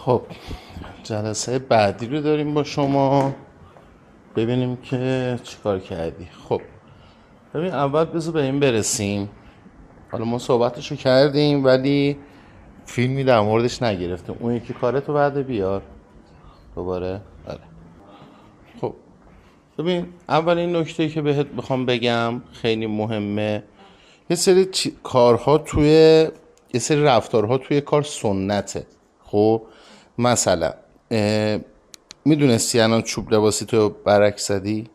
خب جلسه بعدی رو داریم با شما، ببینیم که چیکار کردی. خب ببین، اول بذار به این برسیم. حالا ما صحبتشو کردیم ولی فیلمی در موردش نگرفتیم. اون یکی کارتو بعد بیار دوباره. آره. خب ببین، اولین نکته‌ای که بهت میخوام بگم خیلی مهمه. یه سری کارها توی یه سری رفتارها توی کار سنته. خب مثلا میدونستی الان چوب لباسی تو برعکس زدی؟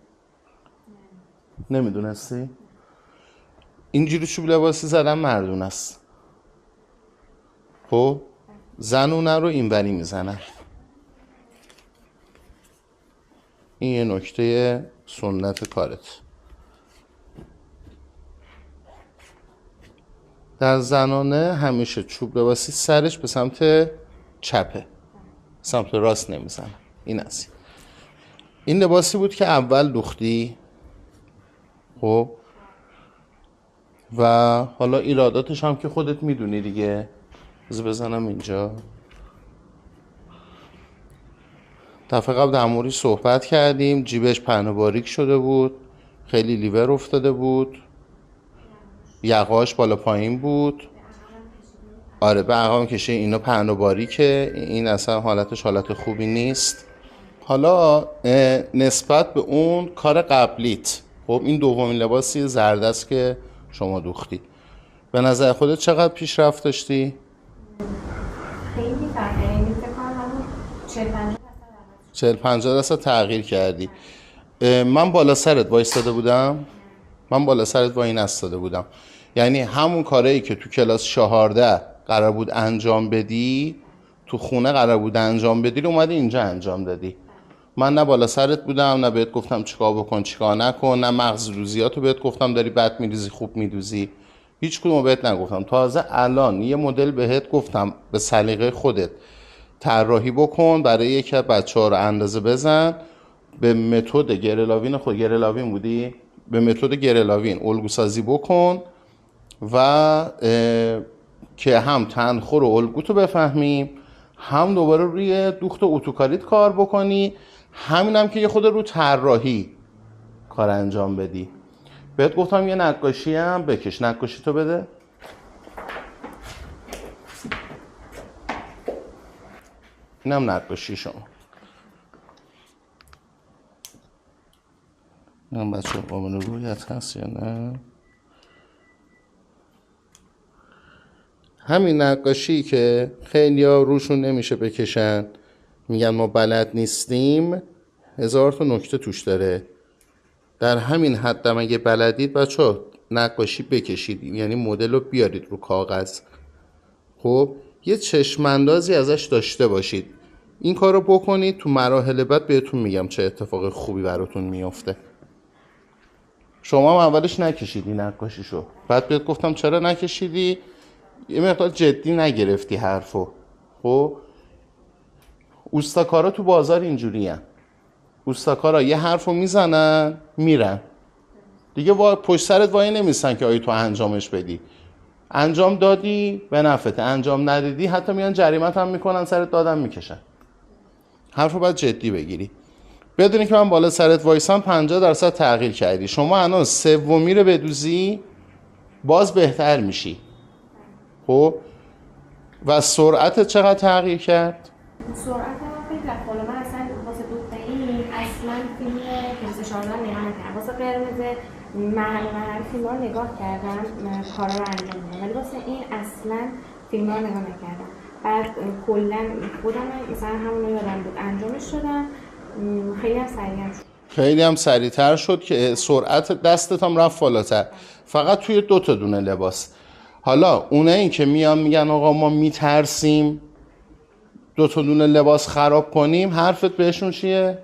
نمیدونستی؟ اینجوری چوب لباسی زدن مردون است. خب زنونه رو اینوری میزنن. این یه نکته سنت کارت. در زنانه همیشه چوب لباسی سرش به سمت چپه، سمت راست نمیزنه. این است. این لباسی بود که اول دوختی. خب و حالا ایراداتش هم که خودت میدونی دیگه. بذار بزنم اینجا. دفعه قبل در موردش صحبت کردیم. جیبش پهن و باریک شده بود، خیلی لیور افتاده بود، یقاش بالا پایین بود. آره به عقام کشه. اینا پهن و باریکه. این اصلا حالتش حالت خوبی نیست. حالا نسبت به اون کار قبلیت، خب این دومین لباسی زرد است که شما دوختی. به نظر خودت چقدر پیشرفت داشتی؟ خیلی فرقه. این فکر کنم 40-50% تغییر کردی. من بالا سرت وایستاده بودم. من بالا سرت وای نستاده بودم. یعنی همون کارهایی که تو کلاس 14 قرار بود انجام بدی، تو خونه قرار بود انجام بدی، رو اومدی اینجا انجام دادی. من نه بالا سرت بودم، نه بهت گفتم چیکار بکن چیکار نکن، نه مغز روزیاتو بهت گفتم داری بد میریزی خوب میدوزی. هیچ کدومو بهت نگفتم. تازه الان یه مدل بهت گفتم به سلیقه خودت طراحی بکن، برای یکی از بچه‌ها رو اندازه بزن، به متد گرلاوین. خود گرلاوین بودی؟ به متد گرلاوین الگو سازی بکن و که هم تنخور و الگوتو بفهمیم، هم دوباره روی دوخت و اتوکاریت کار بکنی، همینم که یه خود رو طراحی کار انجام بدی. بهت گفتم یه نقاشی هم بکش. نقاشی تو بده. اینم نقاشی شما. اینم بچه قابل رویت هست یا نه؟ همین نقاشی که خیلی ها روشون نمیشه بکشن، میگن ما بلد نیستیم، 1000 تا نکته توش داره. در همین حد هم اگه بلدید بچه ها نقاشی بکشید، یعنی مدل رو بیارید رو کاغذ. خب یه چشماندازی ازش داشته باشید. این کار رو بکنید، تو مراحل بعد بهتون میگم چه اتفاق خوبی براتون میفته. شما هم اولش نکشیدی نقاشیشو، بعد بهت گفتم چرا نکشیدی، یه مقدار جدی نگرفتی حرفو. خب اوستاکارا تو بازار اینجوری هن. اوستاکارا یه حرفو میزنن میرن دیگه، پشت سرت وای نمیستن که آیا تو انجامش بدی. انجام دادی به نفعت، انجام ندادی حتی میان جریمت هم میکنن، سرت دادن میکشن. حرفو باید جدی بگیری. بدونی که من بالا سرت وایسم 50% تغییر کردی. شما الان سومی رو بدوزی باز بهتر میشی. خب و سرعت چقدر تغییر کرد؟ سرعت هم خیلی رفت بالا. من اصلا واسه دوخته این اصلا فیلم کلاس 14 نگاه نکردم. واسه قرمز محل فیلم ها نگاه کردم، کارا رو انجام دادم، ولی واسه این اصلا فیلم ها نگاه نکردم. بعد کلا خودم مثلا همون رو یادم بود انجامش شدم. خیلی هم سریع شد. خیلی هم سریعتر شد که سرعت دستت هم رفت بالاتر. فقط توی 2 تا دونه لباس. حالا اونایی که میان میگن آقا ما میترسیم 2 تا دونه لباس خراب کنیم، حرفت بهشون چیه؟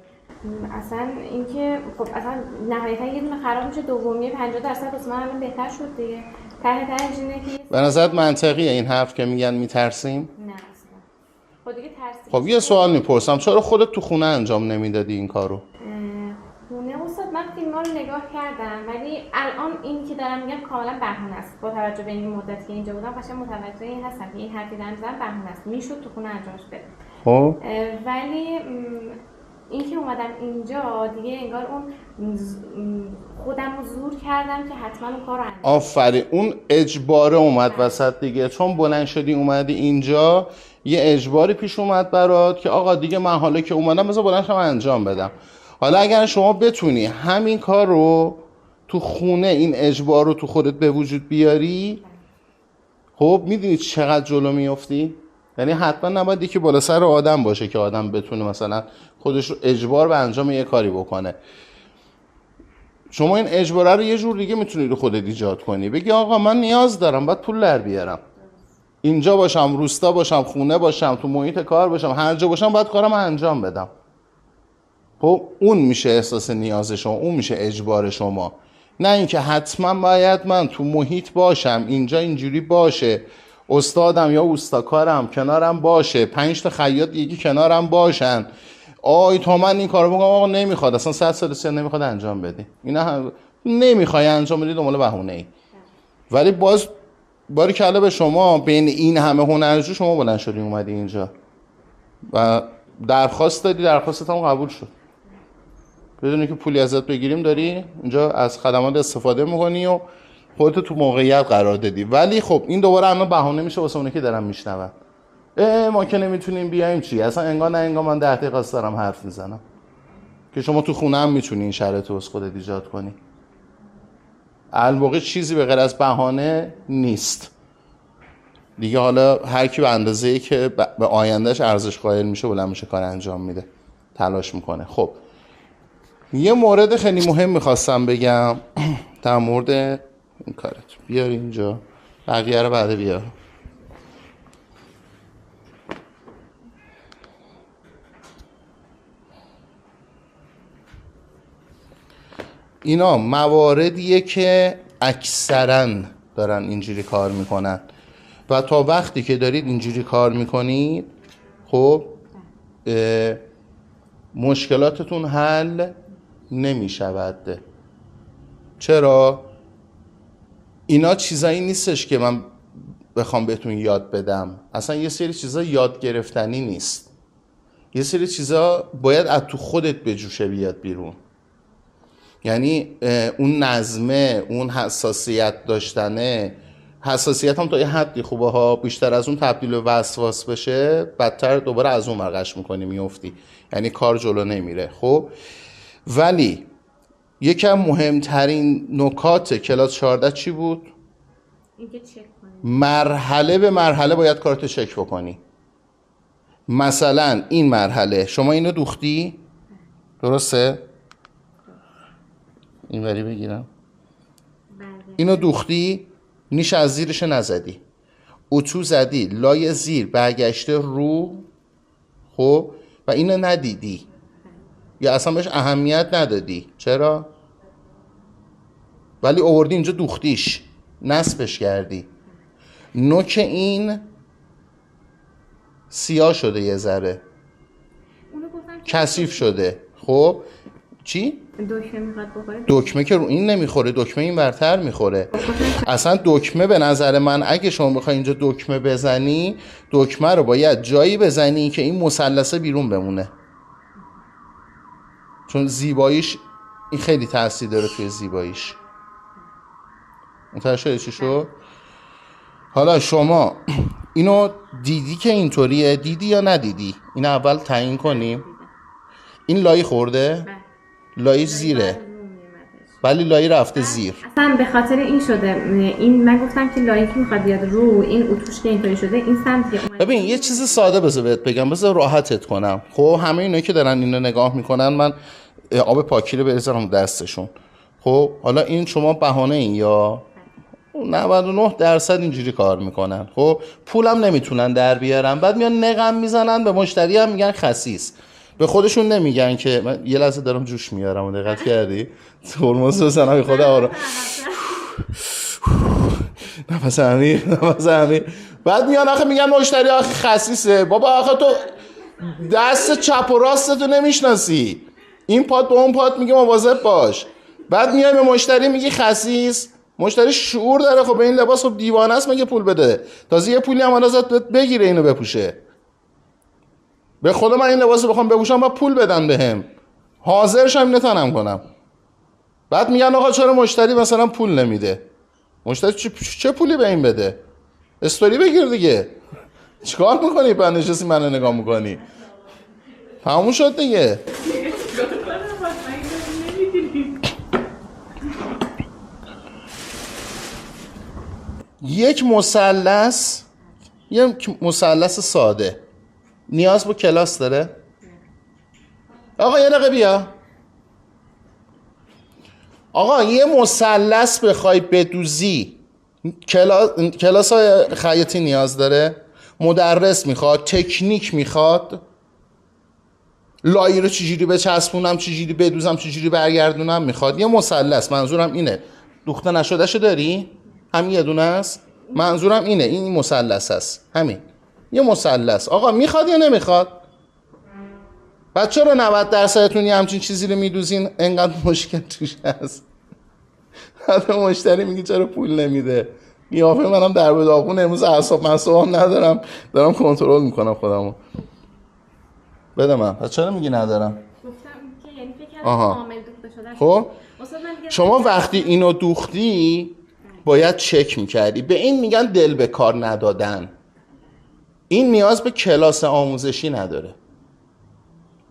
اصلا اینکه خب اصلا نهایتا یه دونه خراب میشه، دومی 50% واسه من الان بهتر شد دیگه. تهش اینه که به نظرت منطقیه این حرف که میگن میترسیم؟ نه اصلا. خب دیگه ترسیم. خب یه سوال میپرسم، چرا خودت تو خونه انجام نمیدادی این کارو؟ خونه استاد من فیلم ها رو نگاه کردم، ولی الان این که دارم میگم کاملا بهونه است. با توجه به این مدت که اینجا بودم قشنگ متوجه این هستم که این حرفی دارم میزنم بهونه است. میشد تو خونه انجامش بده. خب ولی این که اومدم اینجا دیگه انگار اون خودم رو زور کردم که حتما اون کار رو انجام. آفرین، اون اجباره اومد وسط دیگه. چون بلند شدی اومدی اینجا یه اجباری پیش اومد برات که آقا دیگه من حالا که اومدم بذار بلند شم انجام بدم. حالا اگر شما بتونی همین کار رو تو خونه، این اجبار رو تو خودت به وجود بیاری، خب میدونی چقدر جلو میافتی؟ یعنی حتما نباید یکی بالا سر آدم باشه که آدم بتونه مثلا خودش رو اجبار به انجام یه کاری بکنه. شما این اجباره رو یه جور دیگه میتونی رو خودت ایجاد کنی، بگی آقا من نیاز دارم، باید پول در بیارم، اینجا باشم، روستا باشم، خونه باشم، تو محیط کار باشم، هر جا باشم باید کارم انجام بدم. خب اون میشه احساس نیاز شما، اون میشه اجبار شما. نه اینکه حتما باید من تو محیط باشم، اینجا اینجوری باشه، استادم یا اوستاکارم کنارم باشه، 5 تا خیاط یکی کنارم باشن، آی تا من این کارو بکنم آقا نمیخواد، اصلا 100 سال سن نمیخواد انجام بدی، اینا هم نمیخوای انجام بدی، دنبال بهونه ای. ولی باز باریکلا به شما، بین این همه هنرجو شما بلند شدی اومدی اینجا و درخواست دادی، درخواستت هم قبول شد. بدونی که پولی ازت بگیریم داری اینجا از خدمات استفاده میکنی و خودت تو موقعیت قرار دادی. ولی خب این دوباره الان بهونه میشه واسه اونایی که دارن میشنون، ما که نمیتونیم بیایم چی، اصلا انگار نه انگار من 10 دقیقه دارم حرف میزنم که شما تو خونه هم میتونی این شرایط رو خودت ایجاد کنی. الواقع چیزی به غیر از بهانه نیست دیگه. حالا هر کی به اندازه‌ای که به آیندهش ارزش قائل میشه بلند میشه کار انجام میده، تلاش میکنه. خب یه مورد خیلی مهم میخواستم بگم در مورد این کارت. بیار اینجا، بقیه رو بعد بیار. اینا مواردیه که اکثرا دارن اینجوری کار میکنن و تا وقتی که دارید اینجوری کار میکنید خب مشکلاتتون حل نمیشود. چرا؟ اینا چیزایی نیستش که من بخوام بهتون یاد بدم، اصلا یه سری چیزا یاد گرفتنی نیست، یه سری چیزا باید از تو خودت بجوشه بیاد بیرون. یعنی اون نظمه، اون حساسیت داشتنه، حساسیت هم تا یه حدی خوبه ها، بیشتر از اون تبدیل به وسواس بشه بدتر دوباره از اون مرقش میکنی میفتی، یعنی کار جلو نمیره. خب ولی یکم مهمترین نکات کلاس 14 چی بود؟ اینکه چک کنی، مرحله به مرحله باید کارتو چک بکنی. مثلا این مرحله شما اینو دوختی، درسته؟ این وری بگیرم، اینو دوختی، نیش از زیرش نزدی، اتو زدی لای زیر برگشته رو، خب و اینو ندیدی یا اصلا بهش اهمیت ندادی. چرا؟ ولی آوردی اینجا دوختیش، نصبش کردی، نوک این سیاه شده، یه ذره کثیف شده. خب چی؟ دکمه میخواد بخوره، دکمه که رو این نمیخوره، دکمه این برتر میخوره. اصلا دکمه به نظر من اگه شما بخوای اینجا دکمه بزنی، دکمه رو باید جایی بزنی که این مثلثه بیرون بمونه، چون زیباییش این خیلی تاثیر داره توی زیباییش. متوجه شدی چی شد؟ حالا شما اینو دیدی که اینطوریه، دیدی یا ندیدی؟ این اول تعیین کنیم. این لایی خورده؟ لایی زیره، ولی لایی رفته زیر. اصلا به خاطر این شده، این من گفتم که لایی که میخواد بیاد رو، این اتوش که اینطوری شده، این سمت که اومد. ببین یه چیز ساده بذار بهت بگم، بذار راحتت کنم. خب همه اینایی که دارن اینو نگاه میکنن، من آب پاکی رو بریزم دستشون. خب حالا این شما بهانه این یا 99% اینجوری کار میکنن. خب پولم نمیتونن در بیارن، بعد میان نقم میزنن به مشتری، هم میگن خسیس. به خودشون نمیگن که من یه لحظه دارم جوش میارم و دقت کردی؟ ترمز بزنم خدا آرام، نفس عمیق، نفس عمیق. بعد میان آخه میگن مشتری آخه خسیسه. بابا آخه تو دست چپ و راستتو نمیشناسی، این پات به اون پات میگه مواظب باش. بعد میای به مشتری میگی خسیس. مشتری شعور داره، خب به این لباس خب دیوانه است مگه پول بده، تازه یه پولی هم ازت بگیره اینو بپوشه. به خدا من این لباس بخوام بپوشم با پول بدن بهم، حاضرشم نتونم کنم. بعد میگن آقا چرا مشتری مثلا پول نمیده؟ مشتری چه پولی به این بده؟ استوری بگیر دیگه. چیکار میکنی؟ بعد نشستی منو نگاه میکنی. تموم شد دیگه. یک مثلث ساده نیاز به کلاس داره؟ آقا یه دقیقه بیا. آقا یه مثلث بخوای بدوزی کلاس های خیاطی نیاز داره؟ مدرس میخواد، تکنیک میخواد، لایی رو چجوری بچسبونم، چجوری بدوزم، چجوری برگردونم میخواد. یه مثلث، منظورم اینه. دوخته نشدهشو داری؟ همین یه دونه است. منظورم اینه، این مثلث است. همین یه مثلث. آقا میخواد یا نمیخواد؟ بعد چرا 90% یه همچین چیزی رو میدوزین انقدر مشکل توش هست؟ حتی مشتری میگه چرا پول نمیده؟ قیافه منم در به داغون، امروز اعصابم ندارم، دارم کنترل میکنم خودمو. بده من. پس چرا میگی ندارم؟ گفتم که یعنی فکر کردم کامل دوخته شده. خب شما وقتی اینو دوختی باید چک میکردی. به این میگن دل به کار ندادن. این نیاز به کلاس آموزشی نداره.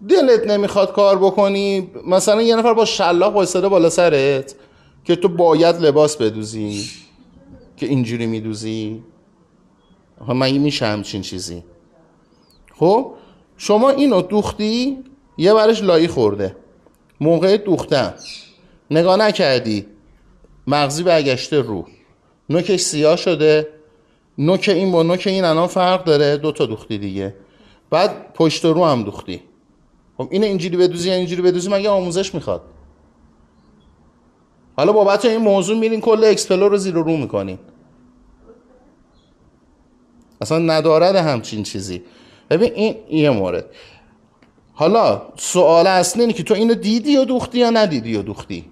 دلت نمیخواد کار بکنی، مثلا یه نفر با شلاق وایساده بالا سرت که تو باید لباس بدوزی که اینجوری میدوزی. من میشه همچین چیزی. خب شما اینو دوختی، یه برش لایی خورده، موقع دوختن نگاه نکردی، مغزی برگشته رو، نوکش سیاه شده، نوک این با نوک این الان فرق داره، 2 تا دوختی دیگه. بعد پشت رو هم دوختی. خب اینو اینجوری بدوزی یا اینجوری بدوزی مگه آموزش میخواد؟ حالا بابت این موضوع میرین کل اکسپلور رو زیر و رو میکنین. اصلا ندارد همچین چیزی. ببین این یه مورد. حالا سوال اصلی اینه که تو اینو دیدی و دوختی یا ندیدی و دوختی؟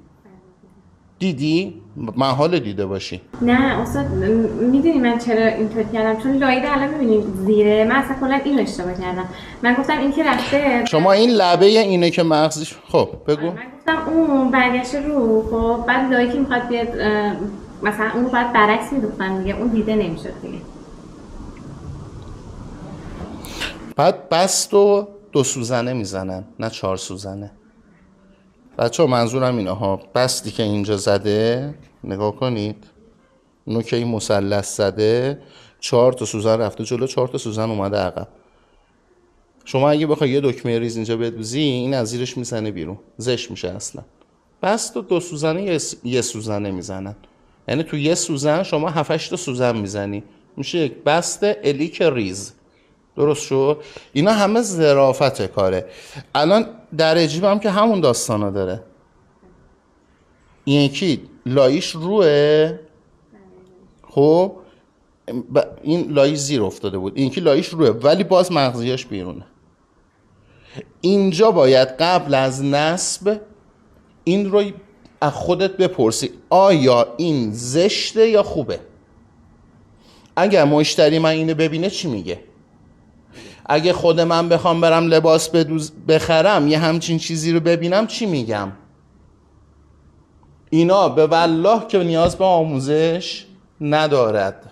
دیدی؟ محال دیده باشی. نه استاد، میدونی من چرا اینطور کردم؟ چون لایده الان میبینید زیره، من اصلا کلا اینو اشتباه کردم. من گفتم این که رفته، شما این لبه اینه که مغزش، خب بگو. من گفتم اون برگشته رو، خب بعد لایی که میخواد بیاد مثلا اون رو باید برعکس میدوختم دیگه، اون دیده نمیشد دیگه. بعد بست و 2 سوزنه میزنن نه 4 سوزنه. بچه ها منظورم اینه ها، بستی که اینجا زده نگاه کنید، نوک این مثلث زده، 4 تا سوزن رفته جلو، 4 تا سوزن اومده عقب. شما اگه بخوای یه دکمه ریز اینجا بدوزی، این از زیرش میزنه بیرون، زش میشه اصلا. بست و 2 سوزنه یه سوزنه میزنن، یعنی تو یه سوزن شما 7-8 تا سوزن میزنی، میشه یک بست الیک ریز. درست شد؟ اینا همه ظرافت کاره. الان در اجیبم که همون داستانا داره. این یکی لایش روه، خب این لایی زیر افتاده بود، این یکی لایش روه ولی باز مغزیش بیرونه. اینجا باید قبل از نصب این رو از خودت بپرسی آیا این زشته یا خوبه. اگر مشتری من اینو ببینه چی میگه؟ اگه خود من بخوام برم لباس بخرم یه همچین چیزی رو ببینم چی میگم؟ اینا به والله که نیاز به آموزش ندارد.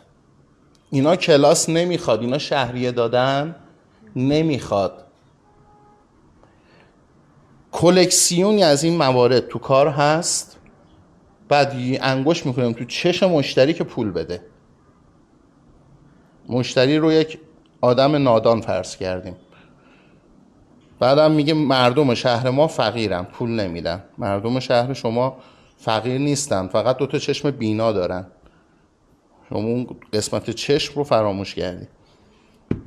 اینا کلاس نمیخواد، اینا شهریه دادن نمیخواد. کلکسیونی از این موارد تو کار هست، بعد انگوش میکنیم تو چشم مشتری که پول بده. مشتری رو یک آدم نادان فرض کردیم، بعدم میگه مردم شهر ما فقیرن، پول نمیدن. مردم شهر شما فقیر نیستن، فقط 2 تا چشم بینا دارن. شما اون قسمت چشم رو فراموش کردی.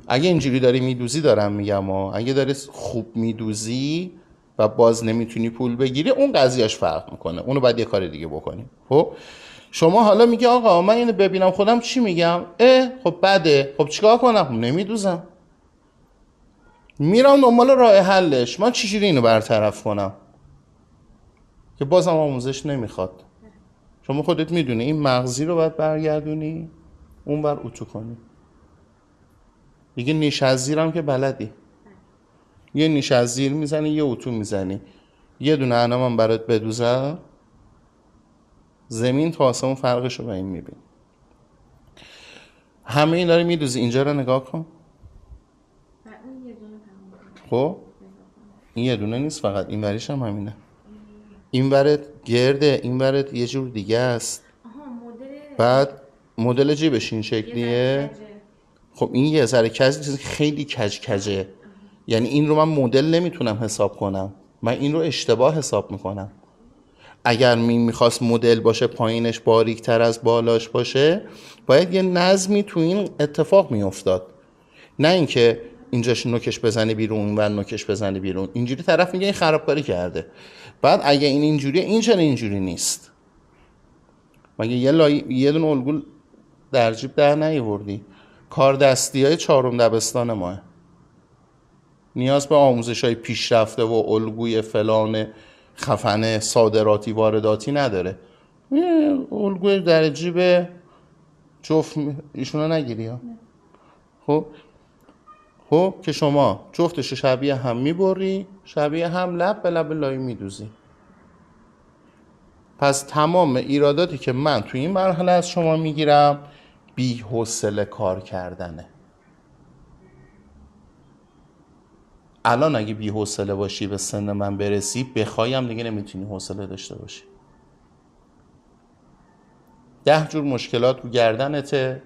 اگه اینجوری داری میدوزی، دارم میگم اگه داری خوب میدوزی و باز نمیتونی پول بگیری، اون قضیهش فرق میکنه، اونو باید یه کار دیگه بکنیم. خب شما حالا میگه آقا من اینو ببینم خودم چی میگم؟ خب بده، خب چیکار کنم؟ نمیدوزم، میرم دنبال راه حلش. من چجوری اینو برطرف کنم که بازم آموزش نمیخواد؟ شما خودت میدونی این مغزی رو باید برگردونی اون بر اتو کنی دیگه. نیش از زیرم که بلدی. یه نیش از زیر میزنی، یه اتو میزنی، یه دونه انعامم برات بدوزم، زمین تا آسمون فرقشو به این میبین. همه اینا رو میدوزی. اینجا رو نگاه کن. خب این یه دونه نیست فقط، این وریش هم همینه. این ورد گرده، این ورد یه جور دیگه است. بعد مدل جیبش این شکلیه. خب این یه ذره خیلی کج کجه، یعنی این رو من مدل نمیتونم حساب کنم، من این رو اشتباه حساب میکنم. اگر میخواست مدل باشه پایینش باریک تر از بالاش باشه، باید یه نظمی تو این اتفاق میافتاد، نه اینکه اینجاش نوکش بزنه بیرون و نوکش بزنه بیرون. اینجوری طرف میگه این خرابکاری کرده. بعد اگه این اینجوریه، این چرا اینجوری نیست؟ مگه یه دونه الگو در جیب در نیاوردی؟ کار دستی های 4م دبستان ماه نیاز به آموزش های پیشرفته و الگوی فلان خفنه صادراتی وارداتی نداره. الگوی در جیب جفت ایشونو نگیری ها. خب که شما جفتشو شبیه هم میبری، شبیه هم لب به لب لای میدوزی. پس تمام ایراداتی که من توی این مرحله از شما میگیرم بی حوصله کار کردنه. الان اگه بی حوصله باشی به سن من برسی، بخوایم دیگه نمیتونی حوصله داشته باشی. 10 جور مشکلات رو گردنته.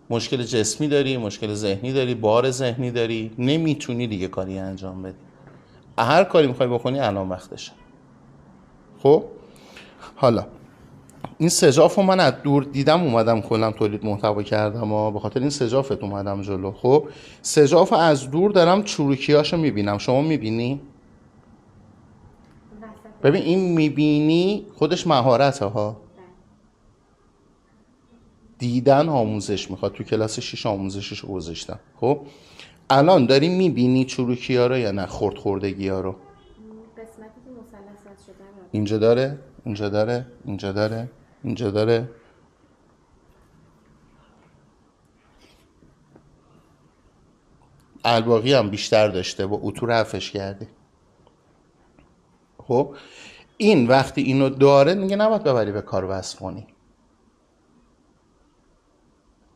مشکل جسمی داری، مشکل ذهنی داری، بار ذهنی داری، نمیتونی دیگه کاری انجام بدی. هر کاری میخوای بکنی الان وقتشه. خب حالا این سجاف رو من از دور دیدم اومدم کلا تولید محتوا کردم و به خاطر این سجافت اومدم جلو. خب سجاف از دور دارم چروکیاشو میبینم. شما میبینی؟ ببین این میبینی خودش مهارته ها. دیدن آموزش میخواد. تو کلاس 6 آموزشش رو گذاشتم. خب الان داری میبینی چروکی‌ها رو یا نه؟ خوردگی‌ها رو. قسمتی که مثلث شده رو اینجا داره، اینجا داره، اینجا داره، اینجا داره. الباقی هم بیشتر داشته، با اتو رفعش کردی. خب این وقتی اینو داره میگه نباید ببری به کار وصل کنی.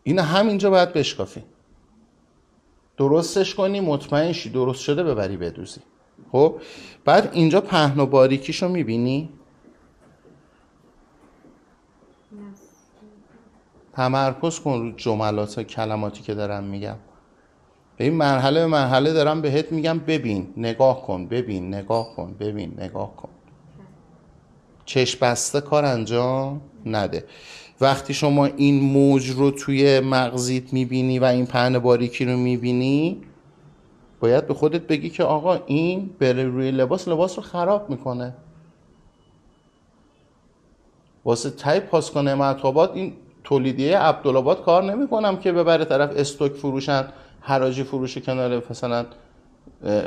اینو همینجا باید بشکافی، درستش کنی، مطمئن شی درست شده، ببری بدوزی. خب بعد اینجا پهن و باریکیشو میبینی؟ تمرکز کن رو جملات و کلماتی که دارم میگم. به این مرحله به مرحله دارم بهت میگم ببین، نگاه کن، ببین، نگاه کن، ببین، نگاه کن. چشم بسته کار انجام نده. وقتی شما این موج رو توی مغزیت میبینی و این پهن باریکی رو میبینی، باید به خودت بگی که آقا این بره روی لباس رو خراب میکنه. واسه تای پاسکو نعمت‌آباد این تولیدیه عبدالآباد کار نمیکنم که ببره طرف استوک فروشن، حراجی فروش کنار مثلا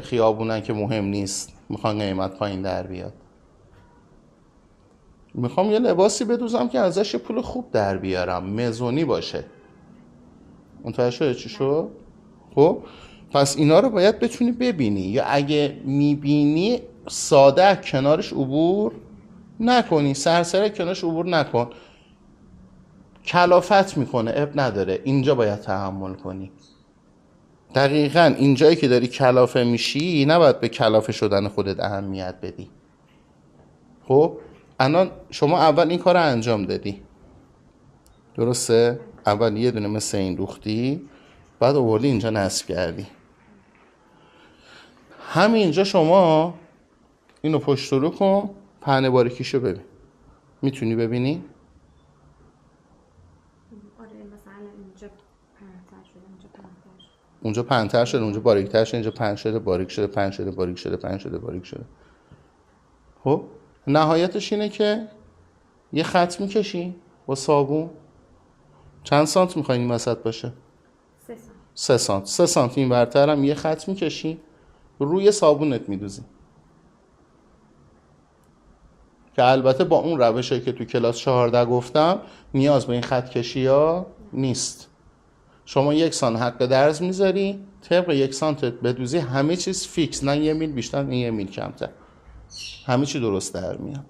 خیابونن که مهم نیست، میخوان قیمت پایین در بیاد. میخوام یه لباسی بدوزم که ازش یه پول خوب در بیارم، مزونی باشه. متوجه شده چی شد؟ خب پس اینا رو باید بتونی ببینی، یا اگه میبینی ساده کنارش عبور نکنی، سرسره کنارش عبور نکن. کلافت میکنه، اب نداره، اینجا باید تحمل کنی. دقیقاً اینجایی که داری کلافه میشی نباید به کلافه شدن خودت اهمیت بدی. خب الان شما اول این کار رو انجام دادی، درسته؟ اول یه دونه مثل این دوختی، بعد آوردی اینجا نصب کردی. همینجا شما اینو پشت رو کن، پهنه باریکیشو ببین. میتونی ببینی؟ آره مثلا اینجا پهن‌تر شده، اینجا پهن‌تر شده، اونجا پهن‌تر شده، اونجا باریک‌تر شده، اینجا پهن شده، باریک شده، پهن شده، باریک شده، پهن شده، باریک شده. خب نهایتش اینه که یه خط میکشی با صابون. چند سانت میخوای این وسط باشه؟ 3 سانت. 3 سانت. 3 سانت این ورتر هم یه خط میکشی، روی صابونت میدوزی. که البته با اون روشی که تو کلاس 14 گفتم نیاز به این خط کشی ها نیست. شما 1 سانت حق درز میذاری، طبق 1 سانت بدوزی، همه چیز فیکس، نه 1 میل بیشتر نه 1 میل کمتر، همه چی درست در میاد.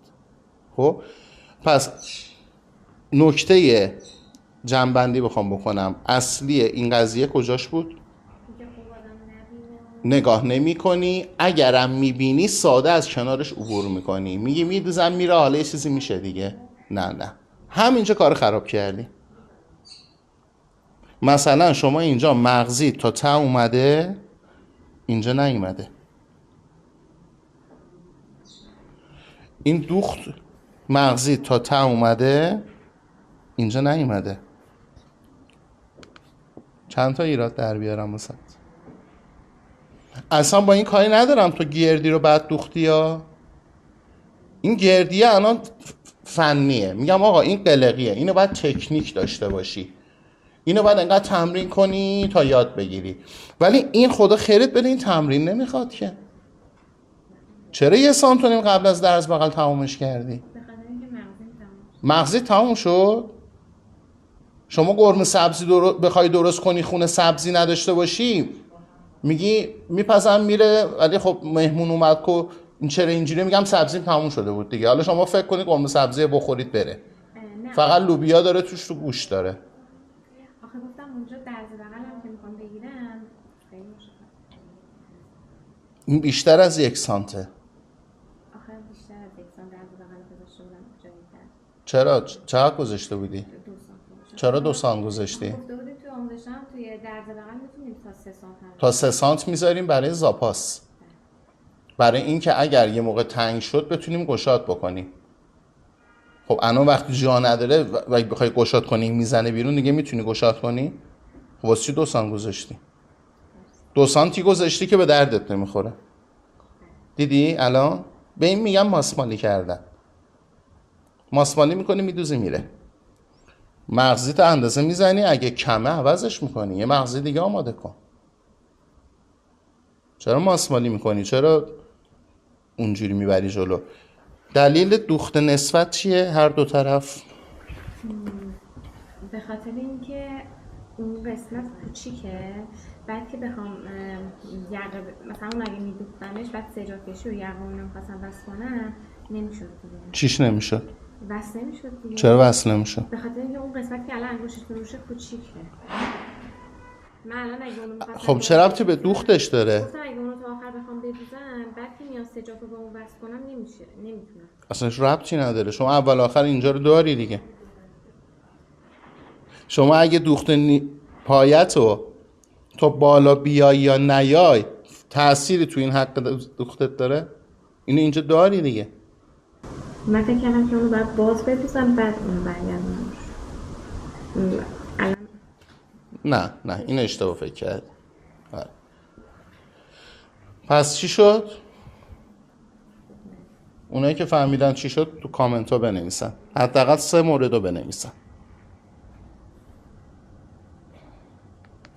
خب پس نکته جمع‌بندی بخوام بکنم، اصلی این قضیه کجاش بود؟ نگاه نمی کنی، اگرم میبینی ساده از کنارش عبور میکنی، میگی میدوزم میره، حالا یه چیزی میشه دیگه. نه همینجا کار خراب کردی. مثلا شما اینجا مغزی تا ته اومده، اینجا نیومده. این دوخت مغزی تا ته اومده، اینجا نیومده. چند تا ایراد در بیارم واسه اصلا با این کاری ندارم تو گردی رو بعد دوختی یا این گردیه الان فنیه، میگم آقا این قلقیه، اینو باید تکنیک داشته باشی، اینو باید انقدر تمرین کنی تا یاد بگیری. ولی این خدا خیرت بده این تمرین نمیخواد که. چرا 1 سانت قبل از درس بغل تمومش کردی؟ مغزی تموم شد. شما قرمه سبزی بخوای درست کنی، خونه سبزی نداشته باشی، میگی میپزم میره، ولی خب مهمون اومد که این چرا اینجوری، میگم سبزیم تموم شده بود دیگه. حالا شما فکر کنید قرمه سبزی بخورید بره، فقط لوبیا داره توش، رو گوش داره. آخه گفتم اونجا درز بغلم که میخوام بگیرم خیلی مشکل. این بیشتر از 1 سانته. آخه بیشتر از 1 سانت درز بغل گذاشته بودم جایی کرد. چقدر گذاشته بودی؟ 2 سانت. چرا 2 سانت گذاشتی؟ گفته بودی توی آموزشم توی درز بغل میتونیم تا 3 سانت هم. تا 3 سانت میذاریم برای زاپاس، برای اینکه اگر یه موقع تنگ شد بتونیم گشاد بکنیم. خب الان وقتی جا نداره و بخوای گشاد کنی میزنه بیرون، دیگه میتونی گشاد کنی؟ خب واسه چی 2 سانت گذاشتی؟ 2 سانتی گذاشتی که به دردت نمیخوره. دیدی الان به این میگم ماسمالی کردن. ماسمالی میکنی میدوزی میره. مغزیت اندازه میزنی، اگه کمه عوضش میکنی، یه مغزی دیگه آماده کن. چرا ماسمالی میکنی؟ چرا اونجوری میبری جلو؟ دلیل دوخت نسبت چیه هر دو طرف؟ به خاطر اینکه اون قسمت کوچیکه، بعد که بخوام یقه مثلا اون اگه میدوختمش بعد سجاد کشی و یقه اونو میخواستم بس کنم نمیشد دیگه. چیش نمیشد؟ بس نمیشد دیگه. چرا وصل نمیشد؟ به خاطر اینکه اون قسمت که الان انگشتش روشه کوچیکه. من الان اگه اونو می‌خواستم خب چه ربطی به دوختش داره؟ گفتم اگه اونو تا آخر بخوام بدوزم بعد که میاد سجاد رو با اون بس کنم نمیشه، نمیتونم. اصلا ربطی نداره، شما اول آخر اینجا رو داری دیگه. شما اگه دوخت پایتو تو بالا بیای یا نیای تأثیری تو این حق دوختت داره؟ اینو اینجا داری دیگه. من فکر کردم که اونو باید باز بدوزم بعد اونو برگردم. نه این اشتباه فکر کرد. پس چی شد؟ اونایی که فهمیدن چی شد تو کامنت ها بنویسن، حداقل 3 مورد رو بنویسن.